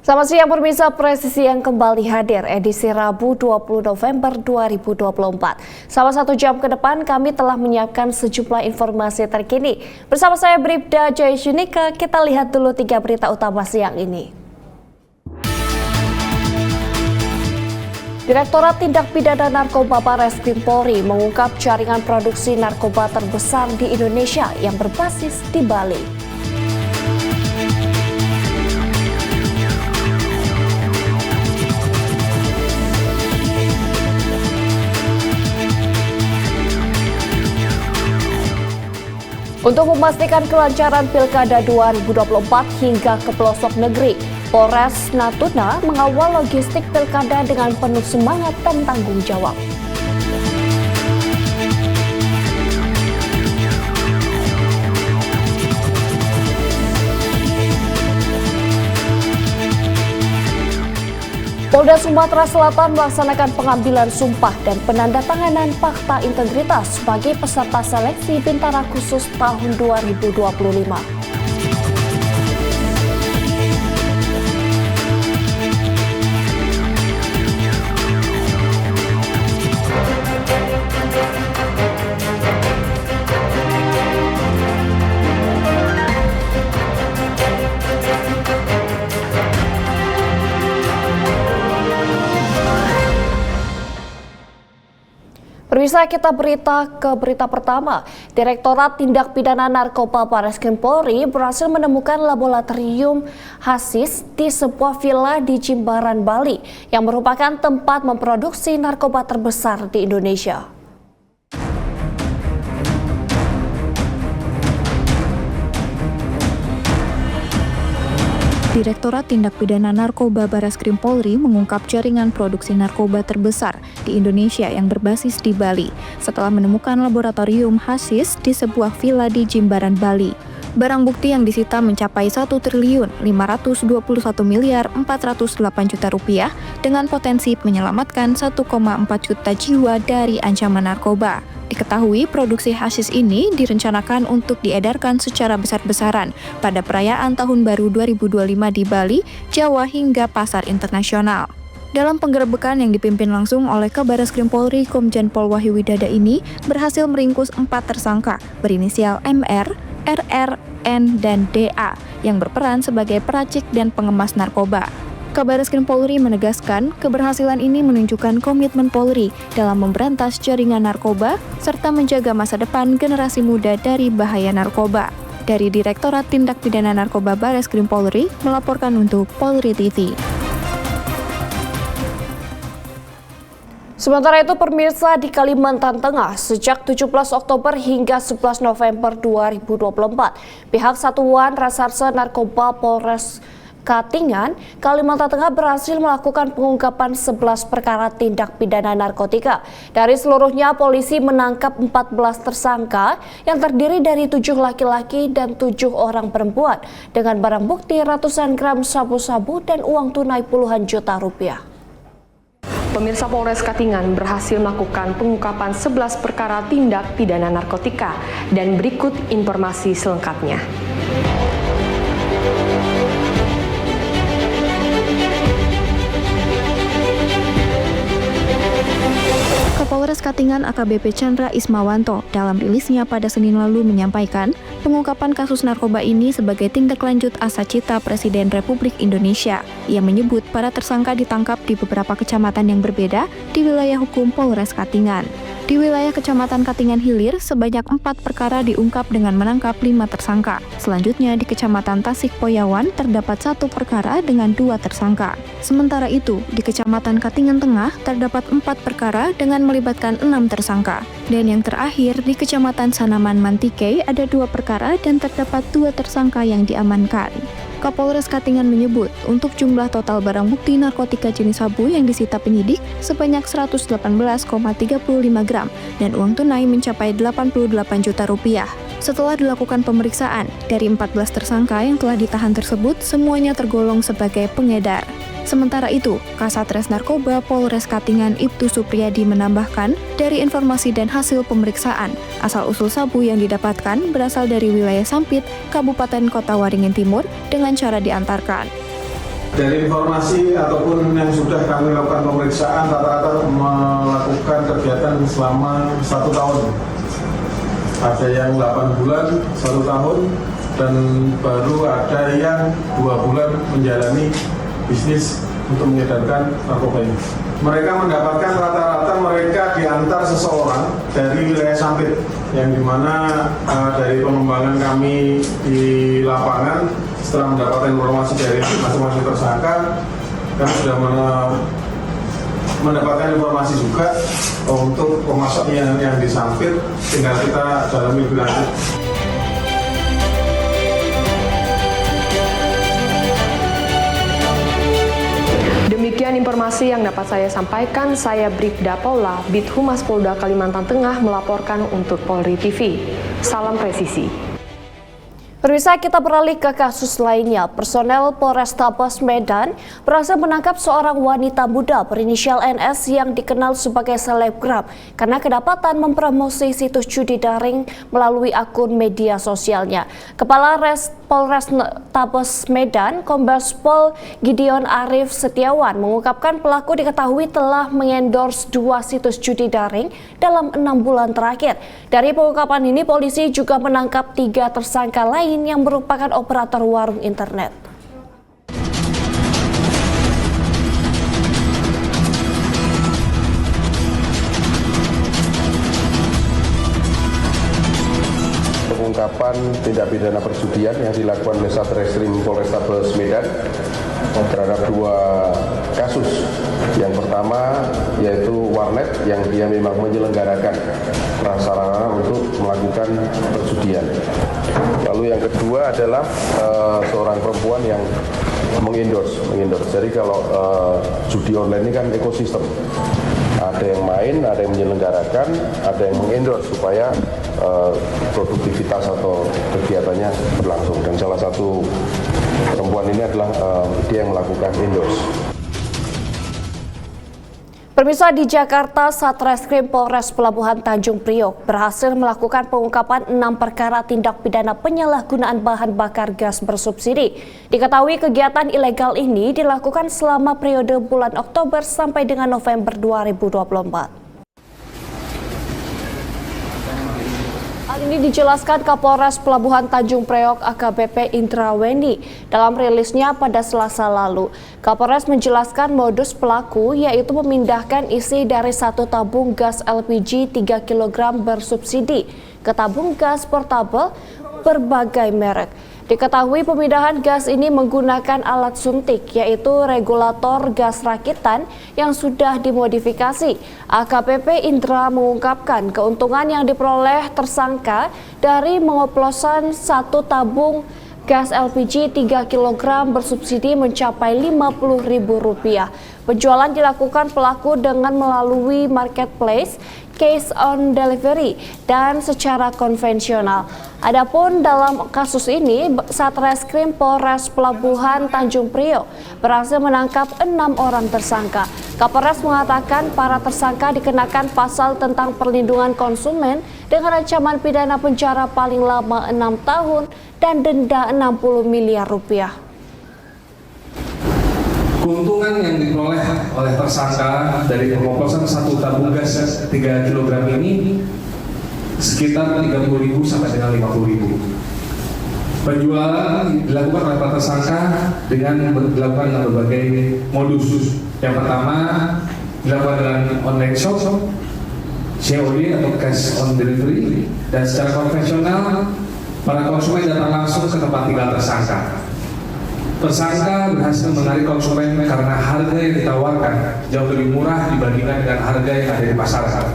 Selamat siang pemirsa, Presisi yang kembali hadir edisi Rabu 20 November 2024. Selama 1 jam ke depan kami telah menyiapkan sejumlah informasi terkini. Bersama saya Bribda Jayashunika, kita lihat dulu 3 berita utama siang ini. Direktorat Tindak Pidana Narkoba Barreskrim Polri mengungkap jaringan produksi narkoba terbesar di Indonesia yang berbasis di Bali. Untuk memastikan kelancaran Pilkada 2024 hingga ke pelosok negeri, Polres Natuna mengawal logistik Pilkada dengan penuh semangat dan tanggung jawab. Polda Sumatera Selatan melaksanakan pengambilan sumpah dan penandatanganan fakta integritas bagi peserta seleksi Bintara Khusus tahun 2025. Pemirsa, kita berita pertama. Direktorat Tindak Pidana Narkoba Barreskrim Polri berhasil menemukan laboratorium hasis di sebuah villa di Jimbaran, Bali, yang merupakan tempat memproduksi narkoba terbesar di Indonesia. Direktorat Tindak Pidana Narkoba Barreskrim Polri mengungkap jaringan produksi narkoba terbesar di Indonesia yang berbasis di Bali setelah menemukan laboratorium hasis di sebuah villa di Jimbaran, Bali. Barang bukti yang disita mencapai 1.521.408.000.000 rupiah dengan potensi menyelamatkan 1,4 juta jiwa dari ancaman narkoba. Diketahui produksi hasis ini direncanakan untuk diedarkan secara besar-besaran pada perayaan Tahun Baru 2025 di Bali, Jawa hingga pasar internasional. Dalam penggerebekan yang dipimpin langsung oleh Kabarreskrim Polri Komjen Pol Wahyu Widada ini berhasil meringkus 4 tersangka berinisial MR, RR, N, dan DA yang berperan sebagai peracik dan pengemas narkoba. Kabarreskrim Polri menegaskan keberhasilan ini menunjukkan komitmen Polri dalam memberantas jaringan narkoba serta menjaga masa depan generasi muda dari bahaya narkoba. Dari Direktorat Tindak Pidana Narkoba Barreskrim Polri melaporkan untuk Polri TV. Sementara itu pemirsa, di Kalimantan Tengah sejak 17 Oktober hingga 11 November 2024, pihak Satuan Reserse Narkoba Polres Katingan, Kalimantan Tengah berhasil melakukan pengungkapan 11 perkara tindak pidana narkotika. Dari seluruhnya, polisi menangkap 14 tersangka yang terdiri dari 7 laki-laki dan 7 orang perempuan dengan barang bukti ratusan gram sabu-sabu dan uang tunai puluhan juta rupiah. Pemirsa, Polres Katingan berhasil melakukan pengungkapan 11 perkara tindak pidana narkotika dan berikut informasi selengkapnya. Kapolres Katingan AKBP Chandra Ismawanto dalam rilisnya pada Senin lalu menyampaikan pengungkapan kasus narkoba ini sebagai tindak lanjut asa cita Presiden Republik Indonesia. Ia menyebut para tersangka ditangkap di beberapa kecamatan yang berbeda di wilayah hukum Polres Katingan. Di wilayah Kecamatan Katingan Hilir, sebanyak 4 perkara diungkap dengan menangkap 5 tersangka. Selanjutnya di Kecamatan Tasik Poyawan terdapat 1 perkara dengan 2 tersangka. Sementara itu, di Kecamatan Katingan Tengah terdapat 4 perkara dengan melibatkan 6 tersangka. Dan yang terakhir, di Kecamatan Sanaman Mantike ada 2 perkara dan terdapat 2 tersangka yang diamankan. Kapolres Katingan menyebut untuk jumlah total barang bukti narkotika jenis sabu yang disita penyidik sebanyak 118,35 gram dan uang tunai mencapai 88 juta rupiah. Setelah dilakukan pemeriksaan, dari 14 tersangka yang telah ditahan tersebut semuanya tergolong sebagai pengedar. Sementara itu, Kasatres Narkoba Polres Katingan Ibtu Supriyadi menambahkan, dari informasi dan hasil pemeriksaan, asal-usul sabu yang didapatkan berasal dari wilayah Sampit, Kabupaten Kota Waringin Timur, dengan cara diantarkan. Dari informasi ataupun yang sudah kami lakukan pemeriksaan, rata-rata melakukan kegiatan selama 1 tahun. Ada yang 8 bulan, 1 tahun, dan baru ada yang 2 bulan menjalani bisnis untuk mengedarkan narkoba ini. Mereka mendapatkan rata-rata mereka diantar seseorang dari wilayah Sampit, yang dimana dari pengembangan kami di lapangan, setelah mendapatkan informasi dari masing-masing tersangka, kami sudah mendapatkan informasi juga untuk pemasok yang di Sampit, tinggal kita dalami lebih lanjut. Demikian informasi yang dapat saya sampaikan. Saya Bribda Paula, Bid Humas Polda Kalimantan Tengah melaporkan untuk Polri TV. Salam presisi. Pemirsa, kita beralih ke kasus lainnya. Personel Polrestabes Medan berhasil menangkap seorang wanita muda berinisial NS yang dikenal sebagai selebgram karena kedapatan mempromosi situs judi daring melalui akun media sosialnya. Kepala Polrestabes Medan, Kombes Pol Gideon Arif Setiawan mengungkapkan pelaku diketahui telah mengendorse 2 situs judi daring dalam 6 bulan terakhir. Dari pengungkapan ini, polisi juga menangkap 3 tersangka lain yang merupakan operator warung internet. Pengungkapan tindak pidana perjudian yang dilakukan oleh Satreskrim Polrestabes Medan terhadap 2 kasus. Yang pertama yaitu warnet yang dia memang menyelenggarakan prasarana untuk melakukan perjudian. Lalu yang kedua adalah seorang perempuan yang mengendorse. Jadi kalau judi online ini kan ekosistem. Ada yang main, ada yang menyelenggarakan, ada yang mengendorse supaya produktivitas atau kegiatannya berlangsung. Dan salah satu perempuan ini adalah dia yang melakukan endorse. Pemirsa, di Jakarta, Satreskrim Polres Pelabuhan Tanjung Priok berhasil melakukan pengungkapan 6 perkara tindak pidana penyalahgunaan bahan bakar gas bersubsidi. Diketahui kegiatan ilegal ini dilakukan selama periode bulan Oktober sampai dengan November 2024. Hal ini dijelaskan Kapolres Pelabuhan Tanjung Priok AKBP Indra Weni dalam rilisnya pada Selasa lalu. Kapolres menjelaskan modus pelaku yaitu memindahkan isi dari 1 tabung gas LPG 3 kg bersubsidi ke tabung gas portabel berbagai merek. Diketahui pemindahan gas ini menggunakan alat suntik, yaitu regulator gas rakitan yang sudah dimodifikasi. AKBP Indra mengungkapkan keuntungan yang diperoleh tersangka dari pengoplosan 1 tabung gas LPG 3 kg bersubsidi mencapai Rp50.000. Penjualan dilakukan pelaku dengan melalui marketplace, cash on delivery, dan secara konvensional. Adapun dalam kasus ini, Satreskrim Polres Pelabuhan Tanjung Priok berhasil menangkap 6 orang tersangka. Kapolres mengatakan para tersangka dikenakan pasal tentang perlindungan konsumen dengan ancaman pidana penjara paling lama 6 tahun dan denda Rp60 miliar. Keuntungan yang diperoleh oleh tersangka dari pengoplosan 1 tabung gas 3 kg ini sekitar Rp30.000 sampai dengan Rp50.000. Penjualan dilakukan oleh para tersangka dengan dilakukan berbagai modus. Yang pertama dilakukan dengan online shop, COD atau cash on delivery, dan secara konvensional para konsumen datang langsung ke tempat tinggal tersangka. Tersangka berhasil menarik konsumen karena harga yang ditawarkan jauh lebih murah dibandingkan dengan harga yang ada di pasaran.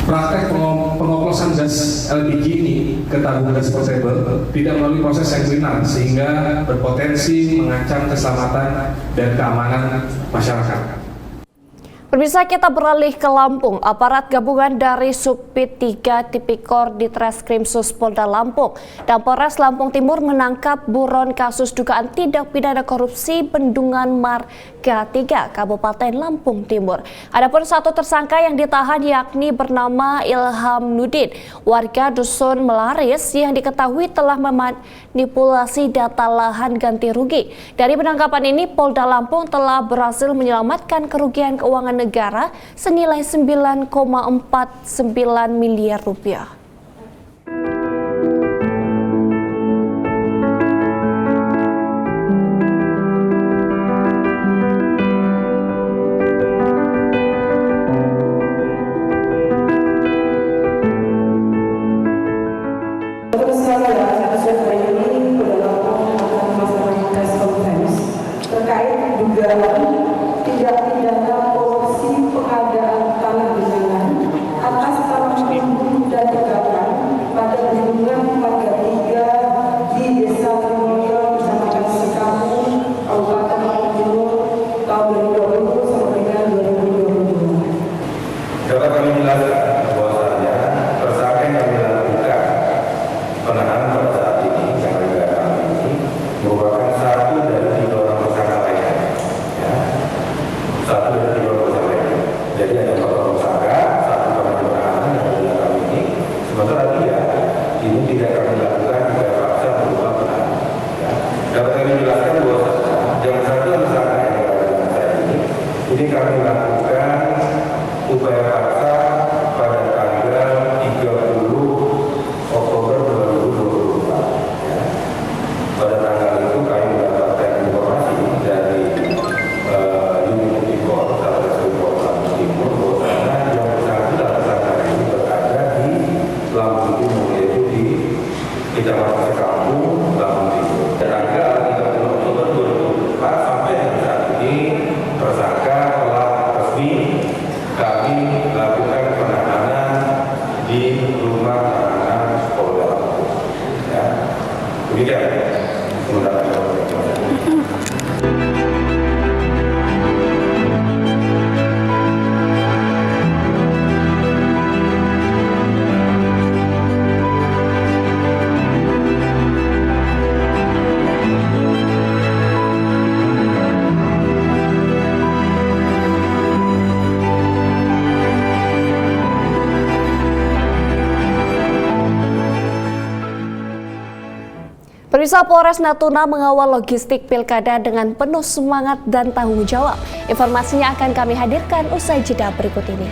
Praktek pengoplosan gas LPG ini ke tabung gas portable tidak melalui proses yang benar sehingga berpotensi mengancam keselamatan dan keamanan masyarakat. Pemirsa, kita beralih ke Lampung. Aparat gabungan dari Subdit 3 Tipikor di Treskrimsus Polda Lampung dan Polres Lampung Timur menangkap buron kasus dugaan tindak pidana korupsi Bendungan Marga 3 Kabupaten Lampung Timur. Adapun satu tersangka yang ditahan yakni bernama Ilham Nudin, warga Dusun Melaris yang diketahui telah memanipulasi data lahan ganti rugi. Dari penangkapan ini, Polda Lampung telah berhasil menyelamatkan kerugian keuangan negara senilai 9,49 miliar rupiah. Terkait dugaan tindak pidana korupsi pengadaan tanah genangan atas tanah penduduk dan pedagang pada Bendungan Marga 3 di Desa Trimoyo, Kecamatan Sekampung, Kabupaten Lampung Timur tahun 2020 sampai dengan 2022. Dapat kami jelaskan bahwasanya tersangka yang kami lakukan penahanan pada saat ini yang negara kami ini merupakan satu dari 3 orang tersangka lainnya. Satu dari 3 orang tersangka lainnya. Jadi ada 4 orang tersangka, satu orang penahanan yang ada kami ini. Sementara dia ini tidak kami lakukan upaya paksa berupa penahanan. Dapat kami jelaskan bahwasanya yang satu tersangka yang ada dengan saya ini kami lakukan upaya paksa pada tanggal 30 Oktober 2024. Pada tanggal itu kami mendapatkan informasi dari unit Tipikor Satreskrim Polda Lampung Timur bahwasanya yang bersangkutan tersangka ini berada di Lampung Timur, yaitu di Kecamatan Sekampung, Lampung Timur. Tanggal 30 Oktober 2024 sampai dengan saat ini tersangka telah resmi kami lakukan penahanan di rumah tahanan Polda Lampung. Demikian. Pemirsa, Polres Natuna mengawal logistik pilkada dengan penuh semangat dan tanggung jawab. Informasinya akan kami hadirkan usai jeda berikut ini.